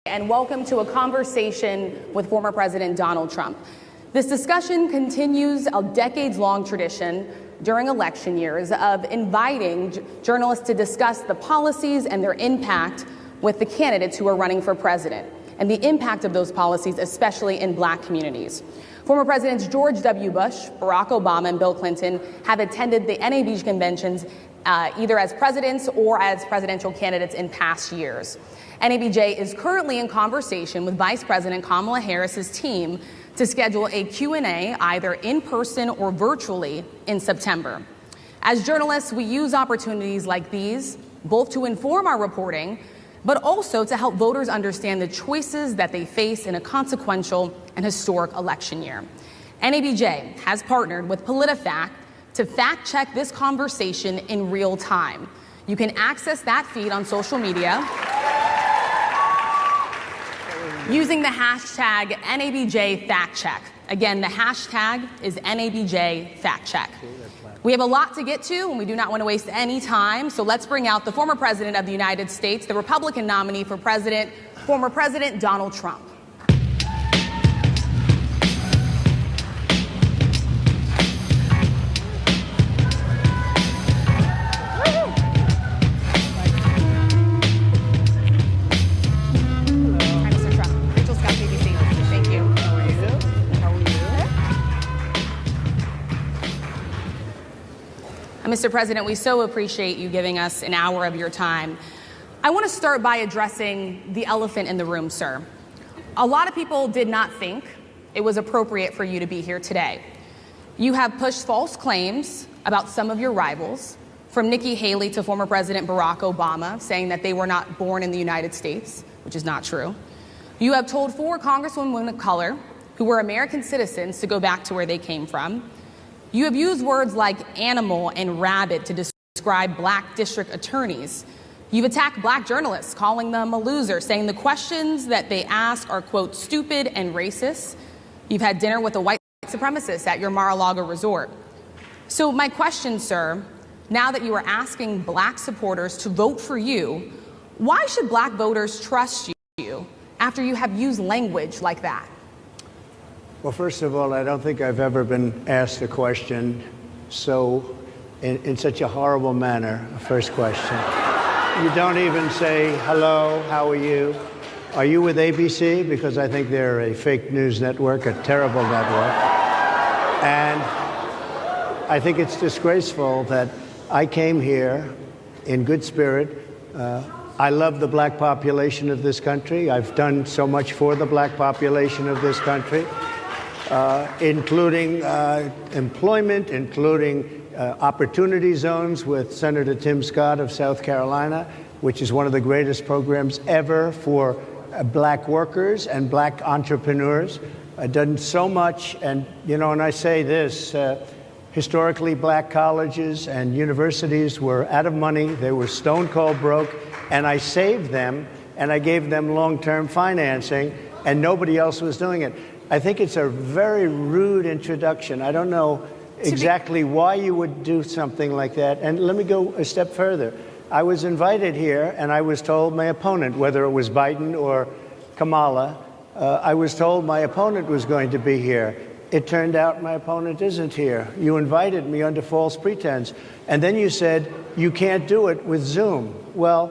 And welcome to a conversation with former President Donald Trump. This discussion continues a decades-long tradition during election years of inviting journalists to discuss the policies and their impact with the candidates who are running for president and the impact of those policies, especially in Black communities. Former Presidents George W. Bush, Barack Obama, and Bill Clinton have attended the NABJ conventions either as presidents or as presidential candidates in past years. NABJ is currently in conversation with Vice President Kamala Harris's team to schedule a Q&A either in person or virtually in September. As journalists, we use opportunities like these both to inform our reporting, but also to help voters understand the choices that they face in a consequential and historic election year. NABJ has partnered with PolitiFact to fact-check this conversation in real time. You can access that feed on social media using the hashtag NABJFactCheck. Again, the hashtag is NABJFactCheck. We have a lot to get to, and we do not want to waste any time, so let's bring out the former President of the United States, the Republican nominee for president, former President Donald Trump. Mr. President, we so appreciate you giving us an hour of your time. I want to start by addressing the elephant in the room, sir. A lot of people did not think it was appropriate for you to be here today. You have pushed false claims about some of your rivals, from Nikki Haley to former President Barack Obama, saying that they were not born in the United States, which is not true. You have told 4 congresswomen of color who were American citizens to go back to where they came from. You have used words like animal and rabid to describe Black district attorneys. You've attacked Black journalists, calling them a loser, saying the questions that they ask are, quote, stupid and racist. You've had dinner with a white supremacist at your Mar-a-Lago resort. So my question, sir, now that you are asking Black supporters to vote for you, why should Black voters trust you after you have used language like that? Well, first of all, I don't think I've ever been asked a question in such a horrible manner, a first question. You don't even say, hello, how are you? Are you with ABC? Because I think they're a fake news network, a terrible network. And I think it's disgraceful that I came here in good spirit. I love the Black population of this country. I've done so much for the Black population of this country. Including employment, including opportunity zones with Senator Tim Scott of South Carolina, which is one of the greatest programs ever for Black workers and Black entrepreneurs. I've done so much, and and I say this, historically Black colleges and universities were out of money, they were stone cold broke, and I saved them, and I gave them long-term financing, and nobody else was doing it. I think it's a very rude introduction. I don't know exactly why you would do something like that. And let me go a step further. I was invited here, and I was told my opponent, whether it was Biden or Kamala, I was told my opponent was going to be here. It turned out my opponent isn't here. You invited me under false pretense. And then you said, you can't do it with Zoom. Well,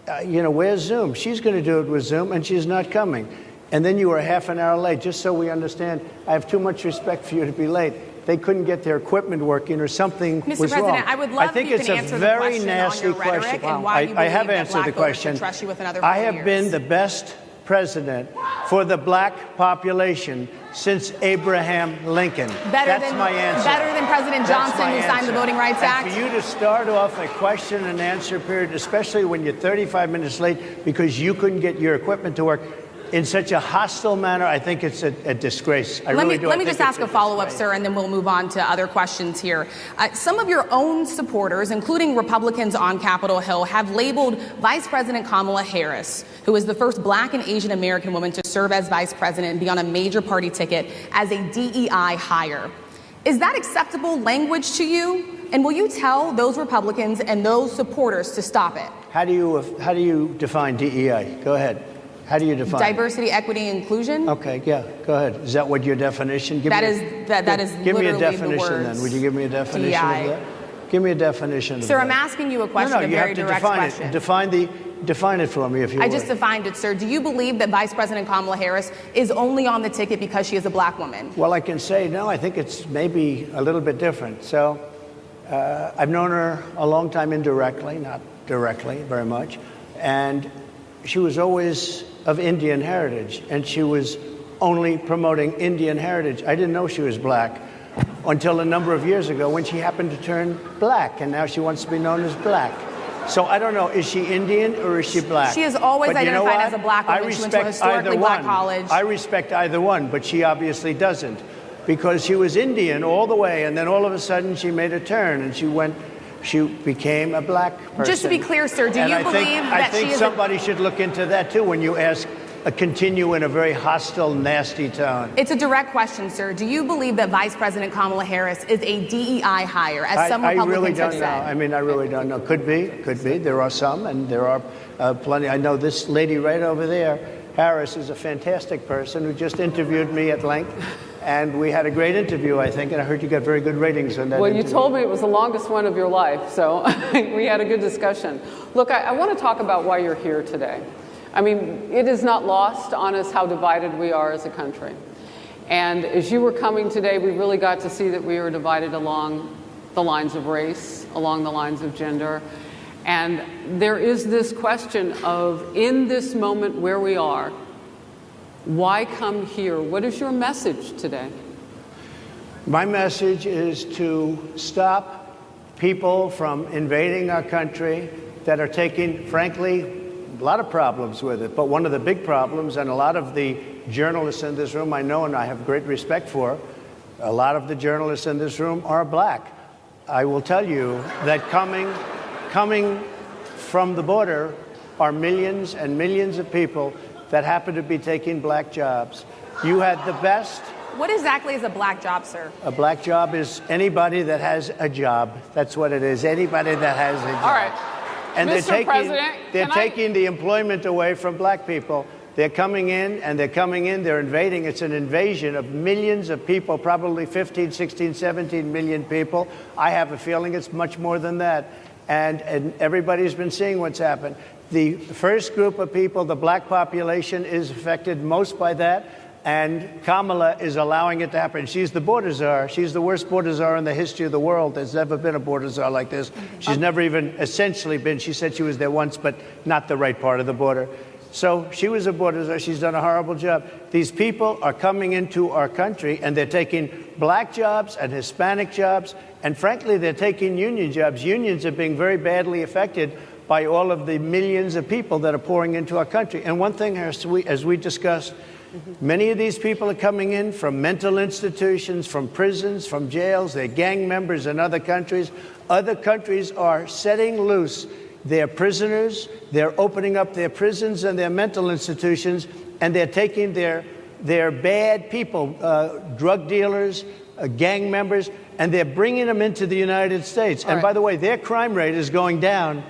where's Zoom? She's going to do it with Zoom, and she's not coming. And then you were half an hour late, just so we understand. I have too much respect for you to be late. They couldn't get their equipment working or something was wrong. Mr. President, I would love if you can answer the question on your rhetoric and why you believe that Black voters should trust you with another 4 years. I have been the best president for the Black population since Abraham Lincoln. That's my answer. Better than President Johnson, who signed the Voting Rights Act? And for you to start off a question and answer period, especially when you're 35 minutes late because you couldn't get your equipment to work, in such a hostile manner, I think it's a disgrace. Let me just ask a follow-up, sir, and then we'll move on to other questions here. Some of your own supporters, including Republicans on Capitol Hill, have labeled Vice President Kamala Harris, who is the first Black and Asian American woman to serve as vice president and be on a major party ticket, as a DEI hire. Is that acceptable language to you? And will you tell those Republicans and those supporters to stop it? How do you define DEI? Go ahead. How do you define it? Diversity, equity, inclusion. Okay, yeah, go ahead. Is that what your definition? That is Give me a literally definition the words then. Would you give me a definition DEI. of that? Give me a definition of Sir, that. I'm asking you a question, No, a you very have to direct define question. it. Define it for me, if you would. I just defined it, sir. Do you believe that Vice President Kamala Harris is only on the ticket because she is a black woman? Well, I can say no. I think it's maybe a little bit different. So I've known her a long time indirectly, not directly very much. And she was always of Indian heritage, and she was only promoting Indian heritage. I didn't know she was black until a number of years ago when she happened to turn black, and now she wants to be known as black. So I don't know, is she Indian or is she black? She has always But you know identified what? as a black woman. I She went to a respect historically either black one. college. I respect either one, but she obviously doesn't, because she was Indian all the way, and then all of a sudden she made a turn and she became a black person. Just to be clear, sir, do And you I believe think, that I think she is somebody should look into that too when you ask continue in a very hostile, nasty tone. It's a direct question, sir. Do you believe that Vice President Kamala Harris is a DEI hire, as some I Republicans really don't have know. said? I mean, I really don't know. Could be. There are some, and there are plenty. I know this lady right over there, Harris, is a fantastic person who just interviewed me at length. And we had a great interview, I think, and I heard you got very good ratings on that Well, interview. you told me it was the longest one of your life, so we had a good discussion. Look, I want to talk about why you're here today. I mean, it is not lost on us how divided we are as a country. And as you were coming today, we really got to see that we were divided along the lines of race, along the lines of gender. And there is this question of, in this moment where we are, why come here? What is your message today? My message is to stop people from invading our country that are taking, frankly, a lot of problems with it. But one of the big problems, and a lot of the journalists in this room I know and I have great respect for, a lot of the journalists in this room are black. I will tell you that coming from the border are millions and millions of people that happen to be taking black jobs. You had the best. What exactly is a black job, sir? A black job is anybody that has a job. That's what it is. Anybody that has a job. All right. And Mr. President, they're taking the employment away from black people. They're coming in, they're invading. It's an invasion of millions of people, probably 15, 16, 17 million people. I have a feeling it's much more than that. And everybody's been seeing what's happened. The first group of people, the black population, is affected most by that. And Kamala is allowing it to happen. She's the border czar. She's the worst border czar in the history of the world. There's never been a border czar like this. She's never even essentially been. She said she was there once, but not the right part of the border. So she was a border czar. She's done a horrible job. These people are coming into our country, and they're taking black jobs and Hispanic jobs, and frankly, they're taking union jobs. Unions are being very badly affected by all of the millions of people that are pouring into our country. And one thing, as we discussed, many of these people are coming in from mental institutions, from prisons, from jails. They're gang members in other countries. Other countries are setting loose their prisoners. They're opening up their prisons and their mental institutions, and they're taking their bad people, drug dealers, gang members, and they're bringing them into the United States. And by the way, their crime rate is going down,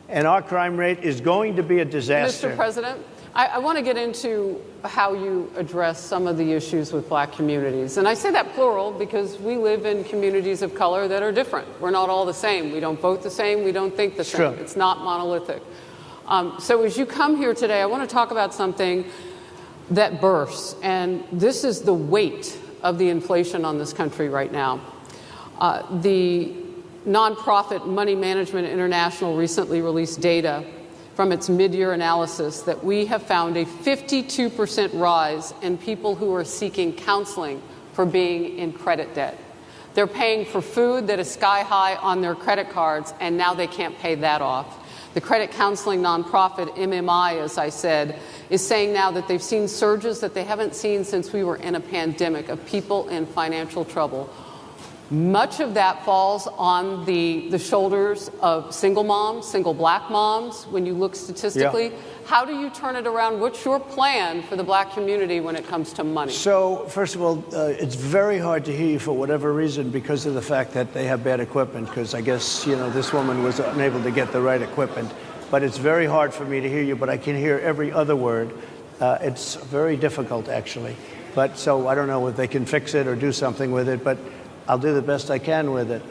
and our crime rate is going to be a disaster. Mr. President, I want to get into how you address some of the issues with black communities. And I say that plural because we live in communities of color that are different. We're not all the same. We don't vote the same. We don't think the same. True. It's not monolithic. So as you come here today, I want to talk about something that bursts. And this is the weight of the inflation on this country right now. The nonprofit Money Management International recently released data from its mid-year analysis that we have found a 52% rise in people who are seeking counseling for being in credit debt. They're paying for food that is sky high on their credit cards, and now they can't pay that off. The credit counseling nonprofit MMI, as I said, is saying now that they've seen surges that they haven't seen since we were in a pandemic of people in financial trouble. Much of that falls on the shoulders of single moms, single black moms, when you look statistically. Yeah. How do you turn it around? What's your plan for the black community when it comes to money? So, first of all, it's very hard to hear you for whatever reason because of the fact that they have bad equipment, because I guess, this woman was unable to get the right equipment. But it's very hard for me to hear you, but I can hear every other word. It's very difficult, actually. But so I don't know if they can fix it or do something with it, but I'll do the best I can with it.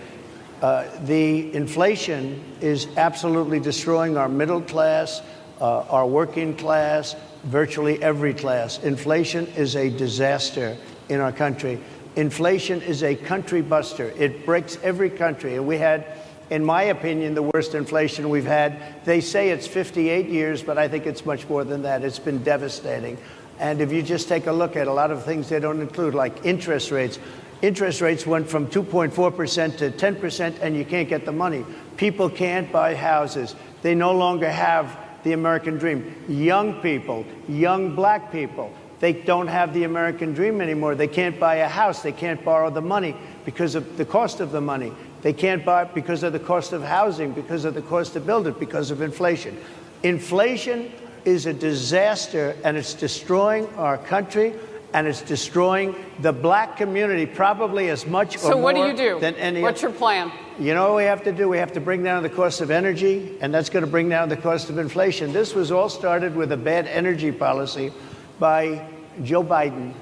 The inflation is absolutely destroying our middle class, our working class, virtually every class. Inflation is a disaster in our country. Inflation is a country buster. It breaks every country. And we had, in my opinion, the worst inflation we've had. They say it's 58 years, but I think it's much more than that. It's been devastating. And if you just take a look at a lot of things they don't include, like interest rates. Interest rates went from 2.4% to 10%, and you can't get the money. People can't buy houses. They no longer have the American dream. Young people, young black people, they don't have the American dream anymore. They can't buy a house. They can't borrow the money because of the cost of the money. They can't buy it because of the cost of housing, because of the cost to build it, because of inflation. Inflation is a disaster, and it's destroying our country, and it's destroying the black community probably as much or more. So what do you do? Than any What's your plan? You know what we have to do? We have to bring down the cost of energy, and that's going to bring down the cost of inflation. This was all started with a bad energy policy by Joe Biden.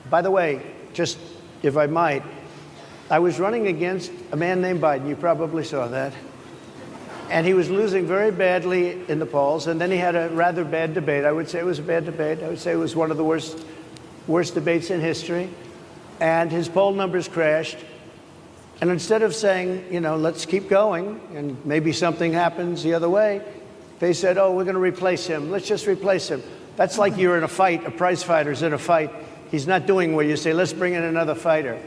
By the way, just if I might, I was running against a man named Biden. You probably saw that. And he was losing very badly in the polls, and then he had a rather bad debate. I would say it was a bad debate. I would say it was one of the worst debates in history. And his poll numbers crashed. And instead of saying, you know, let's keep going and maybe something happens the other way, they said, oh, we're going to replace him. Let's just replace him. That's like you're in a fight, a prize fighter's in a fight. He's not doing well. You say, let's bring in another fighter.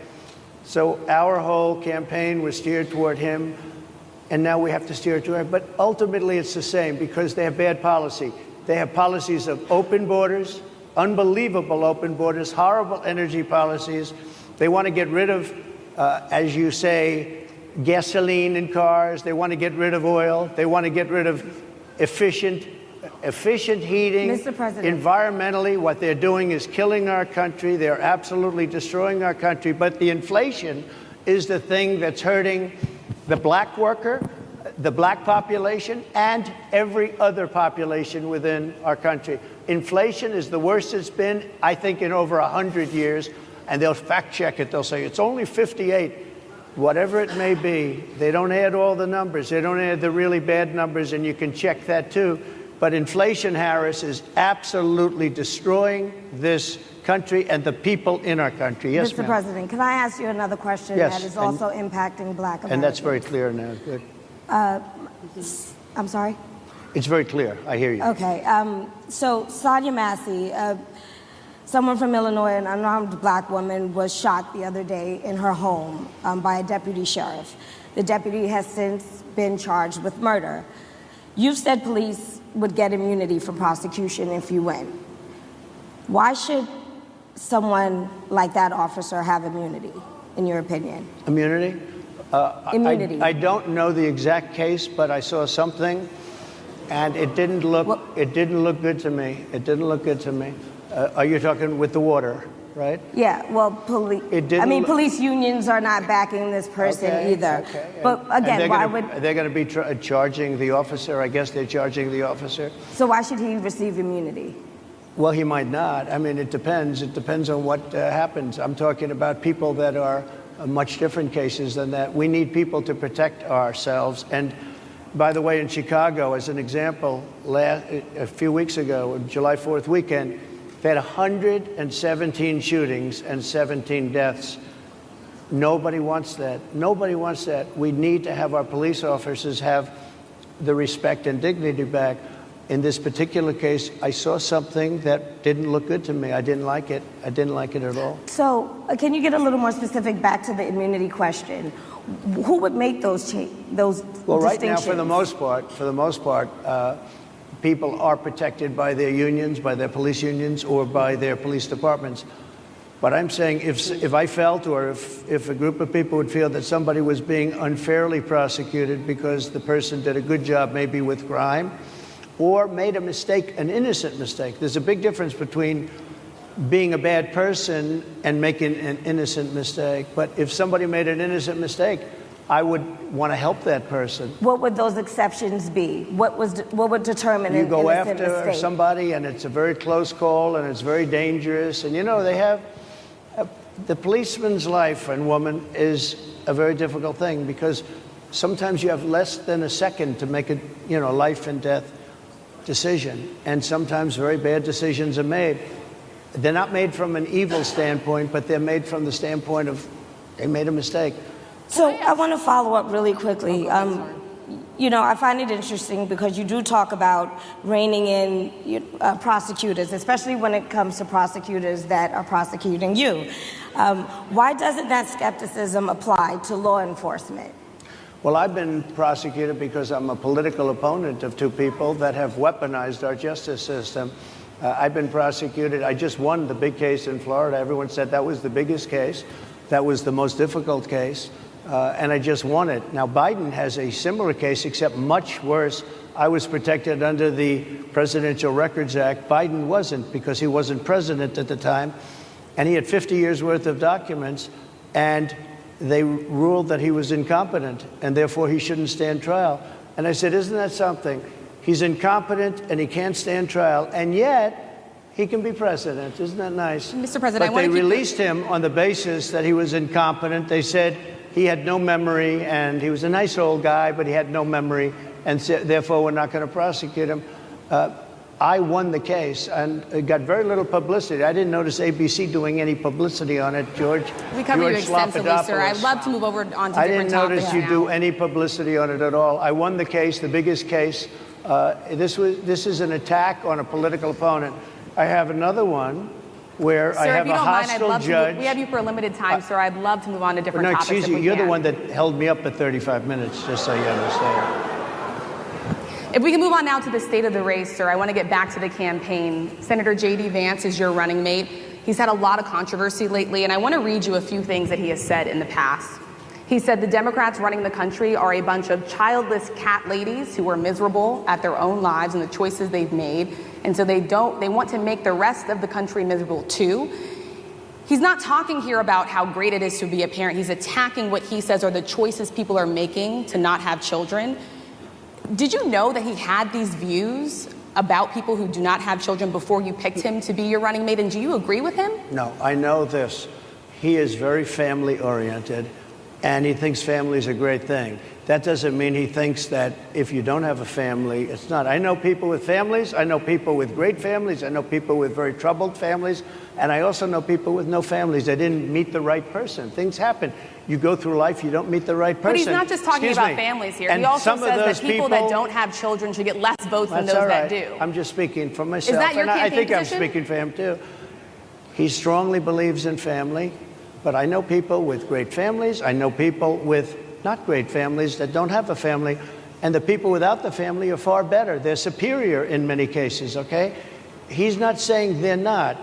So our whole campaign was steered toward him, and now we have to steer toward him. But ultimately it's the same because they have bad policy. They have policies of open borders, unbelievable open borders, horrible energy policies. They want to get rid of, as you say, gasoline in cars. They want to get rid of oil. They want to get rid of efficient heating. Mr. President. Environmentally, what they're doing is killing our country. They're absolutely destroying our country. But the inflation is the thing that's hurting the black worker, the black population, and every other population within our country. Inflation is the worst it's been, I think, in over 100 years. And they'll fact check it. They'll say it's only 58. Whatever it may be, they don't add all the numbers. They don't add the really bad numbers, and you can check that too. But inflation, Harris, is absolutely destroying this country and the people in our country. Yes, Mr. ma'am. President, can I ask you another question Yes, that is also impacting black Americans? And that's very clear now. Good. I'm sorry? It's very clear. I hear you. Okay. So Sonia Massey, someone from Illinois, an unarmed black woman, was shot the other day in her home by a deputy sheriff. The deputy has since been charged with murder. You've said police would get immunity from prosecution if you win. Why should someone like that officer have immunity, in your opinion? Immunity? Immunity. I don't know the exact case, but I saw something, and it didn't look good to me. It didn't look good to me. Are you talking with the water, right? Yeah, well, police unions are not backing this person either. Okay. But again, why would... They're going to be charging the officer. I guess they're charging the officer. So why should he receive immunity? Well, he might not. I mean, it depends. It depends on what happens. I'm talking about people that are much different cases than that. We need people to protect ourselves. And by the way, in Chicago, as an example, a few weeks ago, July 4th weekend, they had 117 shootings and 17 deaths. Nobody wants that. Nobody wants that. We need to have our police officers have the respect and dignity back. In this particular case, I saw something that didn't look good to me. I didn't like it. I didn't like it at all. So can you get a little more specific back to the immunity question? Who would make those Well, right now, for the most part, people are protected by their unions, by their police unions, or by their police departments. But I'm saying if I felt, or if a group of people would feel that somebody was being unfairly prosecuted because the person did a good job maybe with crime, or made a mistake, an innocent mistake. There's a big difference between being a bad person and making an innocent mistake. But if somebody made an innocent mistake, I would want to help that person. What would those exceptions be? What would determine You an go innocent after mistake? somebody, and it's a very close call, and it's very dangerous. And they have the policeman's life and woman is a very difficult thing, because sometimes you have less than a second to make a life and death decision, and sometimes very bad decisions are made. They're not made from an evil standpoint, but they're made from the standpoint of they made a mistake. So I want to follow up really quickly. I find it interesting because you do talk about reining in prosecutors, especially when it comes to prosecutors that are prosecuting you. Why doesn't that skepticism apply to law enforcement? Well, I've been prosecuted because I'm a political opponent of two people that have weaponized our justice system. I've been prosecuted. I just won the big case in Florida. Everyone said that was the biggest case. That was the most difficult case. And I just won it. Now, Biden has a similar case, except much worse. I was protected under the Presidential Records Act. Biden wasn't, because he wasn't president at the time. And he had 50 years worth of documents. And they ruled that he was incompetent, and therefore he shouldn't stand trial. And I said, isn't that something? He's incompetent and he can't stand trial, and yet he can be president. Isn't that nice? Mr. President, but they released him on the basis that he was incompetent. They said he had no memory, and he was a nice old guy, but he had no memory, and therefore we're not going to prosecute him. I won the case, and it got very little publicity. I didn't notice ABC doing any publicity on it, George. We covered you George extensively, sir. I'd Slappadopoulos. love to move over on to different I didn't topics notice you now. do any publicity on it at all. I won the case, the biggest case. This is an attack on a political opponent. I have another one where I have a hostile judge. We have you for a limited time, sir. I'd love to move on to different No, topics. excuse if you. we You're the can. one that held me up at 35 minutes, just so you understand. If we can move on now to the state of the race, sir, I want to get back to the campaign. Senator J.D. Vance is your running mate. He's had a lot of controversy lately, and I want to read you a few things that he has said in the past. He said the Democrats running the country are a bunch of childless cat ladies who are miserable at their own lives and the choices they've made, and so they want to make the rest of the country miserable too. He's not talking here about how great it is to be a parent. He's attacking what he says are the choices people are making to not have children. Did you know that he had these views about people who do not have children before you picked him to be your running mate? And do you agree with him? No, I know this. He is very family-oriented, and he thinks family is a great thing. That doesn't mean he thinks that if you don't have a family, it's not. I know people with families. I know people with great families. I know people with very troubled families. And I also know people with no families. They didn't meet the right person. Things happen. You go through life, you don't meet the right person. But he's not just talking about families here. He also says that people that don't have children should get less votes than those that do. I'm just speaking for myself. Is that your and I campaign think position? I'm speaking for him, too. He strongly believes in family. But I know people with great families. I know people with not great families that don't have a family. And the people without the family are far better. They're superior in many cases, okay? He's not saying they're not.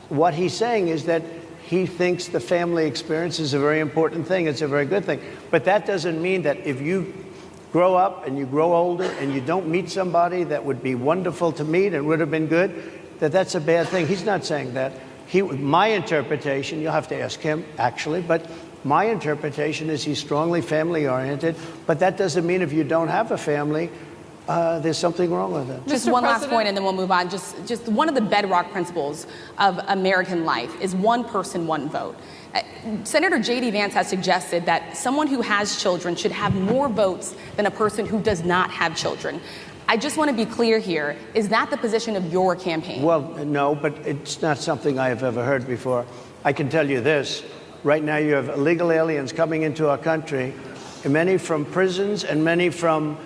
What he's saying is that he thinks the family experience is a very important thing. It's a very good thing. But that doesn't mean that if you grow up and you grow older and you don't meet somebody that would be wonderful to meet and would have been good, that that's a bad thing. He's not saying that. My interpretation, you'll have to ask him, actually, but my interpretation is he's strongly family-oriented, but that doesn't mean if you don't have a family, there's something wrong with it. Just Mr. one last President? point, and then we'll move on. Just one of the bedrock principles of American life is one person, one vote. Senator J.D. Vance has suggested that someone who has children should have more votes than a person who does not have children. I just want to be clear here. Is that the position of your campaign? Well, no, but it's not something I have ever heard before. I can tell you this. Right now you have illegal aliens coming into our country, many from prisons and many from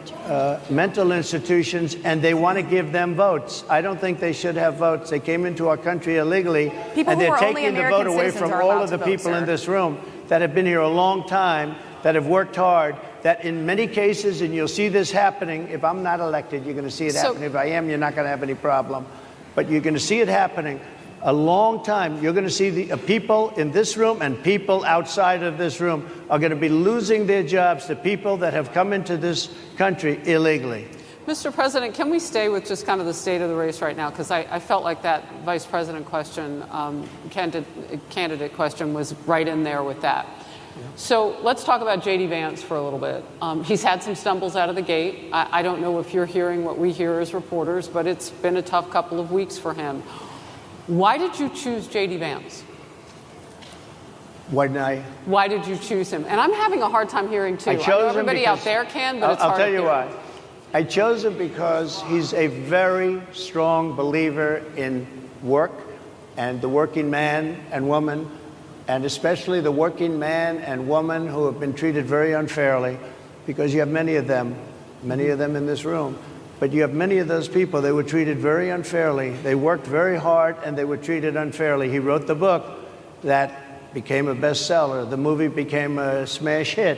mental institutions, and they want to give them votes. I don't think they should have votes. They came into our country illegally, People and who they're are only taking the American vote away citizens from are all allowed of the to vote, people in sir. this room that have been here a long time, that have worked hard, that in many cases, and you'll see this happening, if I'm not elected, you're going to see it happening. If I am, you're not going to have any problem. But you're going to see it happening a long time. You're going to see the people in this room and people outside of this room are going to be losing their jobs to people that have come into this country illegally. Mr. President, can we stay with just kind of the state of the race right now? Because I felt like that vice president question, candidate question was right in there with that. So let's talk about J.D. Vance for a little bit. He's had some stumbles out of the gate. I don't know if you're hearing what we hear as reporters, but it's been a tough couple of weeks for him. Why did you choose J.D. Vance? Why did you choose him? And I'm having a hard time hearing, too. I know everybody out there can, but it's hard I'll tell to you hear. why. I chose him because he's a very strong believer in work and the working man and woman, and especially the working man and woman who have been treated very unfairly, because you have many of them in this room. But you have many of those people, they were treated very unfairly. They worked very hard and they were treated unfairly. He wrote the book that became a bestseller. The movie became a smash hit.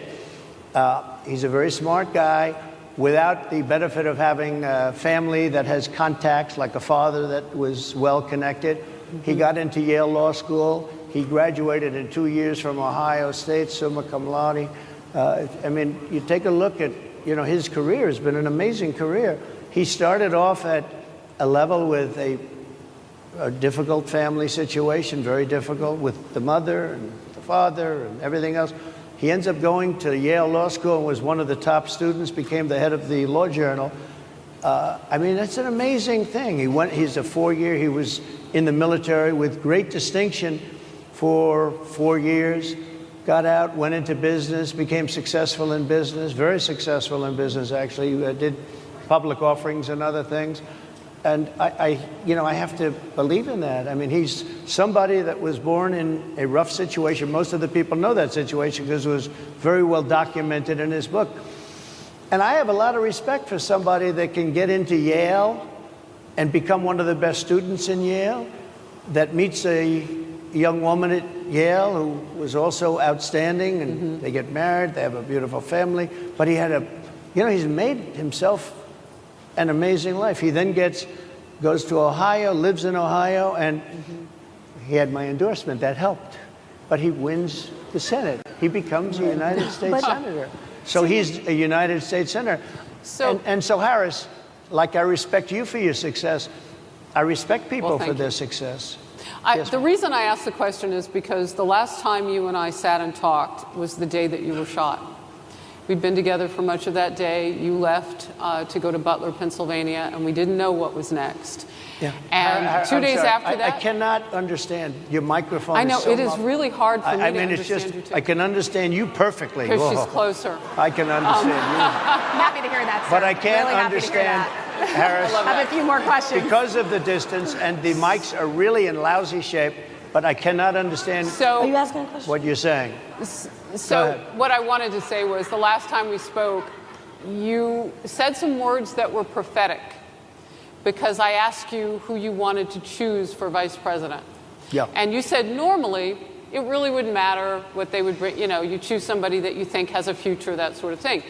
He's a very smart guy without the benefit of having a family that has contacts, like a father that was well connected. He got into Yale Law School. He graduated in 2 years from Ohio State, summa cum laude. I mean, you take a look at, his career has been an amazing career. He started off at a level with a difficult family situation, very difficult with the mother and the father and everything else. He ends up going to Yale Law School and was one of the top students, became the head of the Law Journal. I mean, that's an amazing thing. He's a 4-year, he was in the military with great distinction for 4 years, got out, went into business, became successful in business, very successful in business, actually, did public offerings and other things. And I have to believe in that. I mean, he's somebody that was born in a rough situation. Most of the people know that situation because it was very well documented in his book. And I have a lot of respect for somebody that can get into Yale and become one of the best students in Yale, that meets a young woman at Yale who was also outstanding, and they get married, they have a beautiful family. But he had he's made himself an amazing life. He then goes to Ohio, lives in Ohio, and he had my endorsement. That helped. But he wins the Senate. He becomes a United States Senator. So he's a United States Senator. So Harris, like I respect you for your success, I respect people for their success. The reason I asked the question is because the last time you and I sat and talked was the day that you were shot. We'd been together for much of that day. You left to go to Butler, Pennsylvania, and we didn't know what was next. Yeah. And 2 days after that... I cannot understand. Your microphone I know, is so it is really hard for me to understand it's just, you, too. I can understand you perfectly. Because she's closer. I can understand you. I'm happy to hear that, sir. But I can't Really understand, Harris, I have a few more questions. because of the distance, and the mics are really in lousy shape, but I cannot understand Are you asking a question? what you're saying. So what I wanted to say was the last time we spoke, you said some words that were prophetic because I asked you who you wanted to choose for vice president. Yeah. And you said normally it really wouldn't matter what they would bring. You choose somebody that you think has a future, that sort of thing.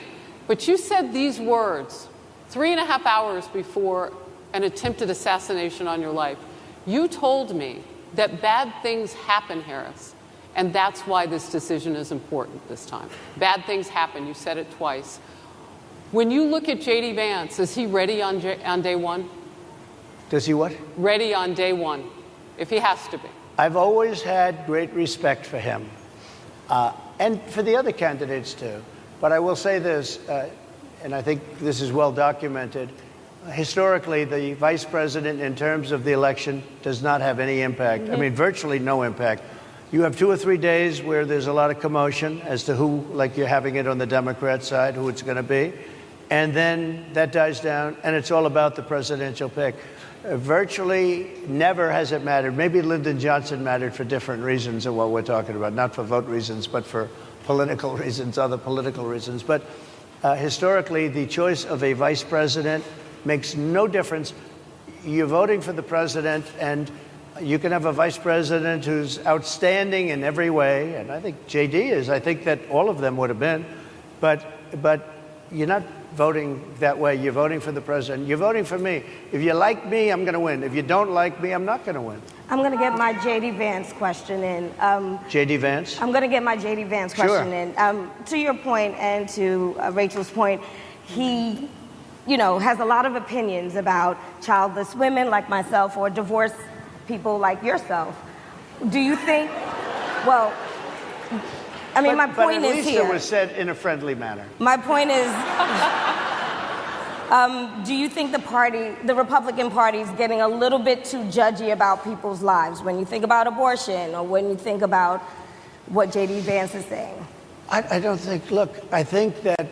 But you said these words 3.5 hours before an attempted assassination on your life. You told me that bad things happen, Harris. And that's why this decision is important this time. Bad things happen. You said it twice. When you look at J.D. Vance, is he ready on day one? Does he what? Ready on day one, if he has to be. I've always had great respect for him, and for the other candidates too. But I will say this, and I think this is well documented. Historically, the vice president, in terms of the election, does not have any impact. I mean, virtually no impact. You have 2 or 3 days where there's a lot of commotion as to who, like you're having it on the Democrat side, who it's going to be. And then that dies down, and it's all about the presidential pick. Virtually never has it mattered. Maybe Lyndon Johnson mattered for different reasons of what we're talking about, not for vote reasons, but for political reasons, other political reasons. But historically, the choice of a vice president makes no difference. You're voting for the president, and you can have a vice president who's outstanding in every way, and I think J.D. is. I think that all of them would have been. But you're not voting that way. You're voting for the president. You're voting for me. If you like me, I'm going to win. If you don't like me, I'm not going to win. I'm going to get my J.D. Vance question in. J.D. Vance? I'm going to get my J.D. Vance question in. To your point and to Rachel's point, he, has a lot of opinions about childless women like myself or divorced people like yourself. Do you think, I mean, my but point at is least here. it was said in a friendly manner. My point is, do you think the Republican Party is getting a little bit too judgy about people's lives when you think about abortion or when you think about what J.D. Vance is saying? I don't think, look, I think that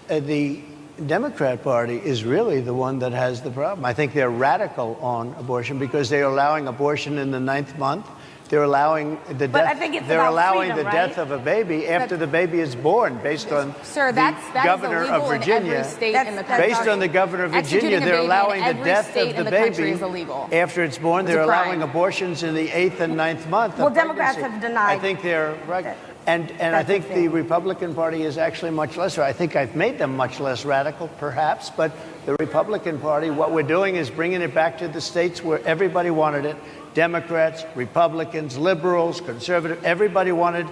the Democrat Party is really the one that has the problem. I think they're radical on abortion because they're allowing abortion in the 9th month. They're allowing the But I death. think it's They're about allowing freedom, the death right? of a baby after the baby is born, based on Sir, the that governor is of illegal Virginia. in every state That's- in the that's country. Based on the governor of Virginia, Executing a they're baby in allowing the every death state of the in the country baby is illegal. after it's born. It's a They're crime. allowing abortions in the 8th and 9th month. Well, of Democrats pregnancy. have denied I think they're right. that. And I That's think the the thing. Republican Party is actually much less. I think I've made them much less radical, perhaps. But the Republican Party, what we're doing is bringing it back to the states where everybody wanted it. Democrats, Republicans, liberals, conservative, everybody wanted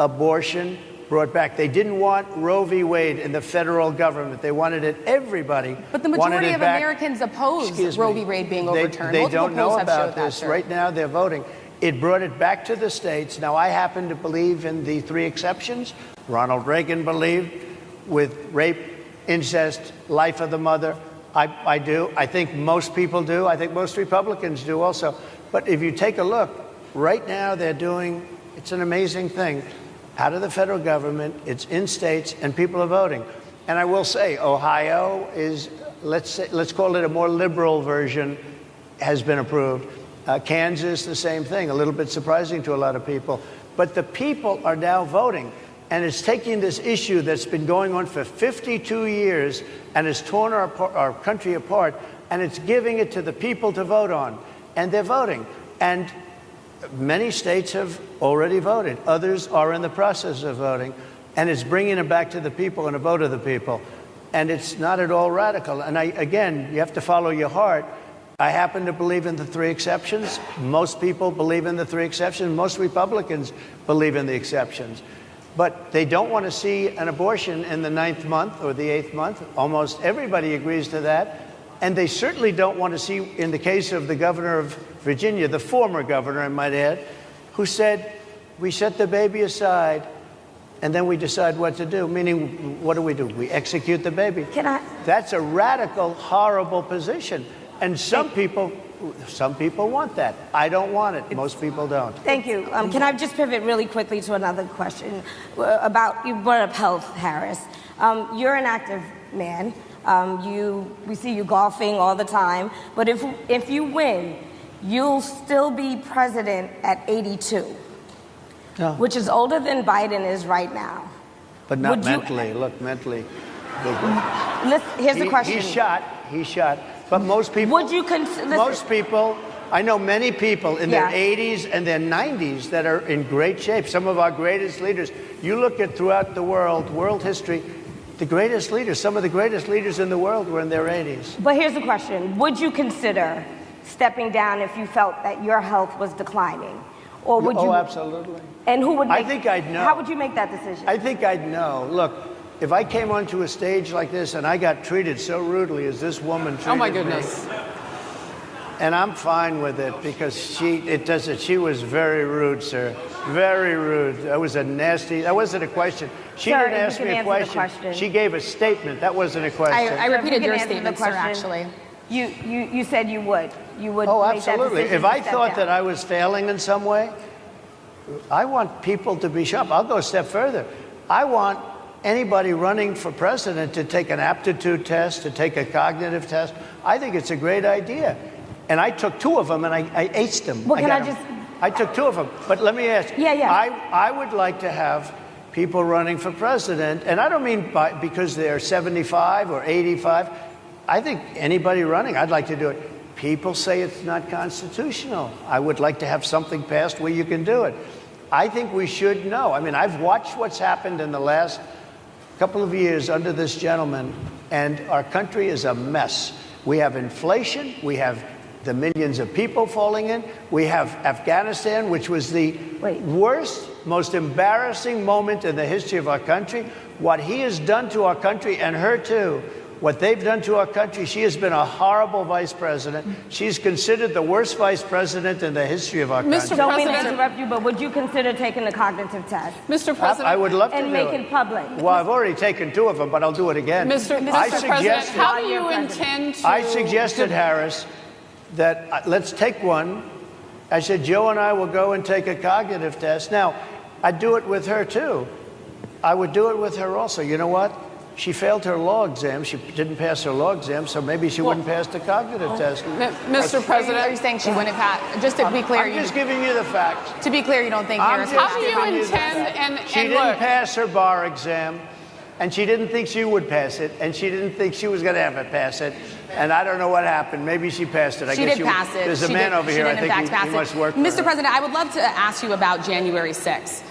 abortion brought back. They didn't want Roe v. Wade in the federal government. They wanted it, everybody But the wanted majority it of back. Americans oppose Excuse Roe me. v. Wade being They- overturned. They Multiple don't know polls have about showed that, this. sir. Right now, they're voting. It brought it back to the states. Now, I happen to believe in the 3 exceptions. Ronald Reagan believed with rape, incest, life of the mother. I do. I think most people do. I think most Republicans do also. But if you take a look, right now they're doing, it's an amazing thing, out of the federal government, it's in states, and people are voting. And I will say, Ohio is, let's call it a more liberal version, has been approved. Kansas, the same thing, a little bit surprising to a lot of people. But the people are now voting. And it's taking this issue that's been going on for 52 years and has torn our country apart, and it's giving it to the people to vote on. And they're voting. And many states have already voted. Others are in the process of voting. And it's bringing it back to the people and a vote of the people. And it's not at all radical. And again, you have to follow your heart. I happen to believe in the 3 exceptions. Most people believe in the 3 exceptions. Most Republicans believe in the exceptions. But they don't want to see an abortion in the 9th month or the 8th month. Almost everybody agrees to that. And they certainly don't want to see, in the case of the governor of Virginia, the former governor, I might add, who said, we set the baby aside and then we decide what to do. Meaning, what do? We execute the baby. That's a radical, horrible position. And some people want that. I don't want it. Most people don't. Thank you. Can I just pivot really quickly to another question about, you brought up health, Harris. You're an active man. We see you golfing all the time. But if you win, you'll still be president at 82, No. which is older than Biden is right now. But not Would you- mentally. Look, mentally. Here's the question. He's shot. But most people. Would you consider? Most people, I know many people in their Yeah. 80s and their 90s that are in great shape. Some of our greatest leaders. You look at throughout the world history, the greatest leaders, some of the greatest leaders in the world were in their 80s. But here's the question. Would you consider stepping down if you felt that your health was declining? Or would you? Oh, absolutely. And who would I make, think I'd know. How would you make that decision? I think I'd know. Look, if I came onto a stage like this and I got treated so rudely as this woman treated Oh my me, goodness. and I'm fine with it because she was very rude, sir. Very rude. That was a nasty, that wasn't a question. She Sir, didn't you ask can me a answer the question. question. She gave a statement. That wasn't a question. I repeated You your can answer the statement, sir, question. actually. You said you would. You would Oh, make that absolutely. decision If to I step thought down. that I was failing in some way, I want people to be sharp. I'll go a step further. I want anybody running for president to take an aptitude test, to take a cognitive test. I think it's a great idea. And I took 2 of them and I aced them. Well, can got I them. just- I took 2 of them. But let me ask. Yeah. I would like to have people running for president, and I don't mean because they're 75 or 85. I think anybody running, I'd like to do it. People say it's not constitutional. I would like to have something passed where you can do it. I think we should know. I mean, I've watched what's happened in the last couple of years under this gentleman, and our country is a mess. We have inflation. We have the millions of people falling in. We have Afghanistan, which was the worst, most embarrassing moment in the history of our country. What he has done to our country, and her too, What they've done to our country, she has been a horrible vice president. She's considered the worst vice president in the history of our country. Don't mean to President- interrupt you, but would you consider taking the cognitive test Mr. President, I would love to and do make it. it public? Well, I've already taken 2 of them, but I'll do it again. Mr. I President, suggested, how do you intend to... I suggested, Harris, that let's take one. I said, Joe and I will go and take a cognitive test. Now, I'd do it with her, too. I would do it with her also. You know what? She failed her law exam. She didn't pass her law exam, so maybe she wouldn't pass the cognitive test. Mr. Are President, you saying she wouldn't pass? Just to be clear, I'm just giving you the facts. to be clear, you don't think I'm Harris just would how do giving you the intend, facts. and She didn't look, pass her bar exam, and she didn't think she would pass it, and she didn't think she was going to ever pass it. And I don't know what happened. Maybe she passed it. She did pass it. There's a She man did- over she here. did I in fact think pass he it. must work for Mr. her. President, I would love to ask you about January 6th.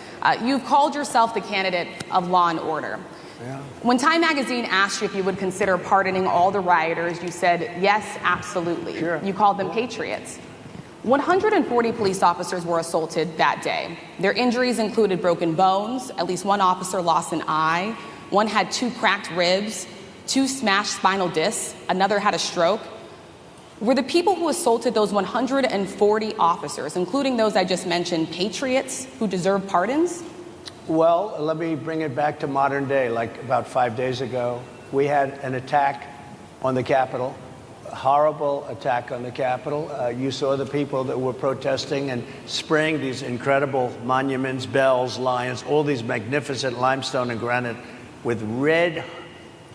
You've called yourself the candidate of law and order. Yeah. When Time Magazine asked you if you would consider pardoning all the rioters, you said, yes, absolutely. Sure. You called them patriots. 140 police officers were assaulted that day. Their injuries included broken bones, at least one officer lost an eye, one had 2 cracked ribs, 2 smashed spinal discs, another had a stroke. Were the people who assaulted those 140 officers, including those I just mentioned, patriots who deserve pardons? Well, let me bring it back to modern day. Like about 5 days ago, we had an attack on the Capitol, a horrible attack on the Capitol. You saw the people that were protesting and spraying these incredible monuments, bells, lions, all these magnificent limestone and granite with red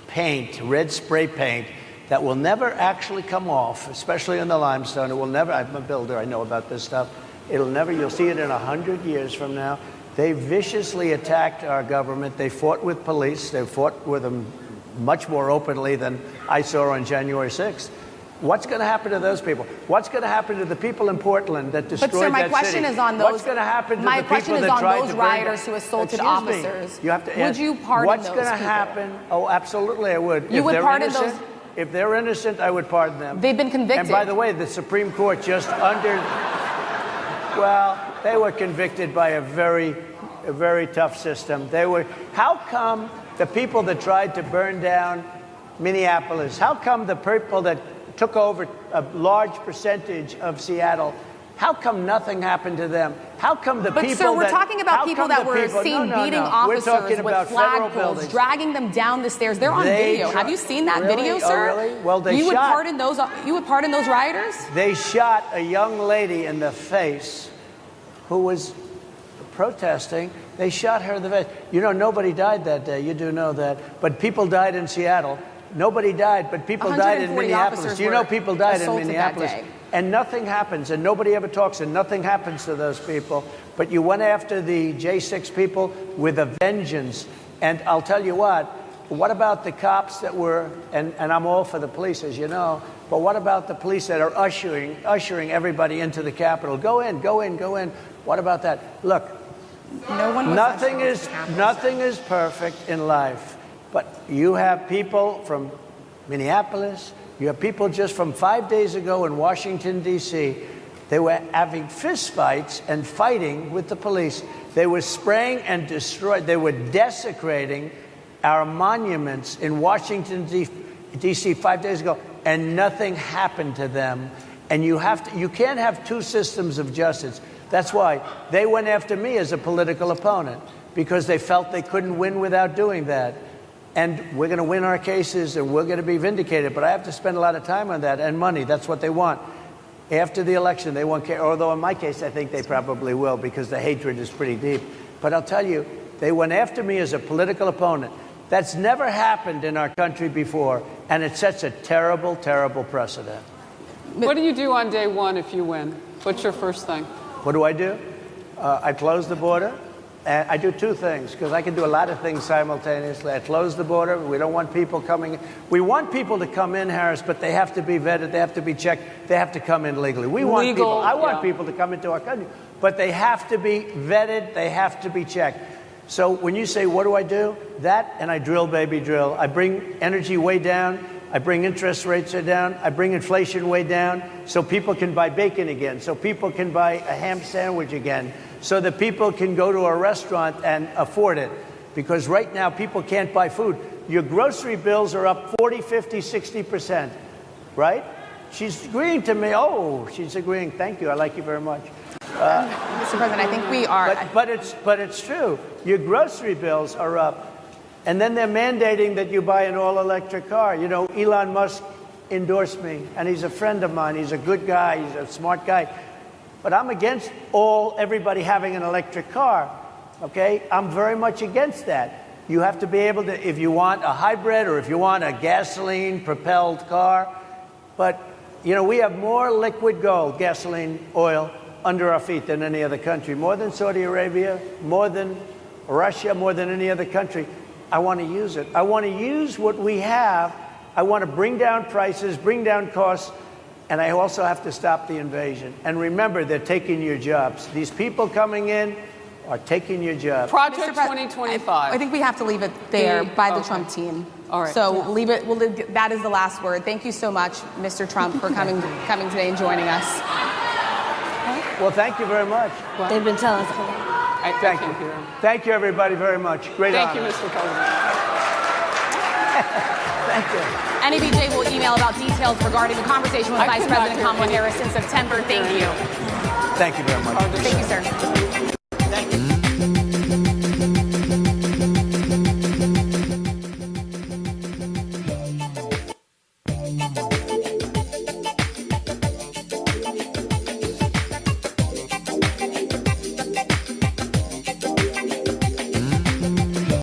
paint, red spray paint that will never actually come off, especially on the limestone. It will never, I'm a builder, I know about this stuff. It'll never, you'll see it in 100 years from now. They viciously attacked our government. They fought with police. They fought with them much more openly than I saw on January 6th. What's going to happen to those people? What's going to happen to the people in Portland that destroyed that city? But sir, my question is on those. What's going to happen to my the people question is that on tried those to burn rioters down- who assaulted Excuse officers. Me. You have to would answer. you pardon What's those going to people? happen? Oh, absolutely, I would. You If would they're pardon innocent, those- If they're innocent, I would pardon them. They've been convicted. And by the way, the Supreme Court just well, they were convicted by a very tough system. How come the people that tried to burn down Minneapolis, how come the people that took over a large percentage of Seattle, how come nothing happened to them? How come the But people sir, we're that, talking about how people come that the were people- seen no, beating We're officers talking with about federal flagpoles, buildings. dragging them down the stairs. They're on video. Have you seen that Really? video, Oh, sir? really? Well, they you would shot- pardon those. You would pardon those rioters? They shot a young lady in the face who was protesting. They shot her in the face. You know, nobody died that day. You do know that. But people died in Seattle. Nobody died, but people died in 140 Minneapolis. officers Do you know were people died in assaulted that Minneapolis? day. And nothing happens, and nobody ever talks, and nothing happens to those people. But you went after the J6 people with a vengeance. And I'll tell you what about the cops that were, and I'm all for the police, as you know, but what about the police that are ushering everybody into the Capitol? Go in, go in, go in. What about that? Look, No one was nothing ushering is into the Capitol, nothing is perfect in life, but you have people from Minneapolis. You have people just from 5 days ago in Washington, D.C. They were having fistfights and fighting with the police. They were spraying and destroying. They were desecrating our monuments in Washington, D.C. 5 days ago, and nothing happened to them. And you can't have 2 systems of justice. That's why they went after me as a political opponent, because they felt they couldn't win without doing that. And we're going to win our cases, and we're going to be vindicated. But I have to spend a lot of time on that and money. That's what they want. After the election, they won't care. Although in my case, I think they probably will, because the hatred is pretty deep. But I'll tell you, they went after me as a political opponent. That's never happened in our country before, and it sets a terrible, terrible precedent. what do you do on day one if you win? What's your first thing? What do? I close the border. And I do 2 things, because I can do a lot of things simultaneously. I close the border. We don't want people coming in. We want people to come in, Harris, but they have to be vetted. They have to be checked. They have to come in legally. We want Legal, people. I want yeah. people to come into our country, but they have to be vetted. They have to be checked. So when you say, what do? That, and I drill, baby, drill. I bring energy way down. I bring interest rates down. I bring inflation way down, so people can buy bacon again, so people can buy a ham sandwich again, so that people can go to a restaurant and afford it. Because right now, people can't buy food. Your grocery bills are up 40, 50, 60%, right? She's agreeing to me. Oh, she's agreeing. Thank you. I like you very much. Mr. President, I think we are. But it's true. Your grocery bills are up. And then they're mandating that you buy an all-electric car. You know, Elon Musk endorsed me, and he's a friend of mine. He's a good guy. He's a smart guy. But I'm against everybody having an electric car, okay? I'm very much against that. You have to be able to, if you want a hybrid or if you want a gasoline-propelled car. But, you know, we have more liquid gold, gasoline, oil, under our feet than any other country. More than Saudi Arabia, more than Russia, more than any other country. I want to use it. I want to use what we have. I want to bring down prices, bring down costs, and I also have to stop the invasion. And remember, they're taking your jobs. These people coming in are taking your jobs. Project Mr. President, 2025. I think we have to leave it there by the Trump team. All right. So that is the last word. Thank you so much, Mr. Trump, for coming today and joining us. Well, thank you very much. They've been telling us. Thank you. Thank you, everybody, very much. Great Thank honor. you, Mr. President. Thank you. NABJ will email about details regarding the conversation with I Vice could not President hear Kamala any- Harris in September. Thank you. Thank you very much. Thank you, sir. Thank you.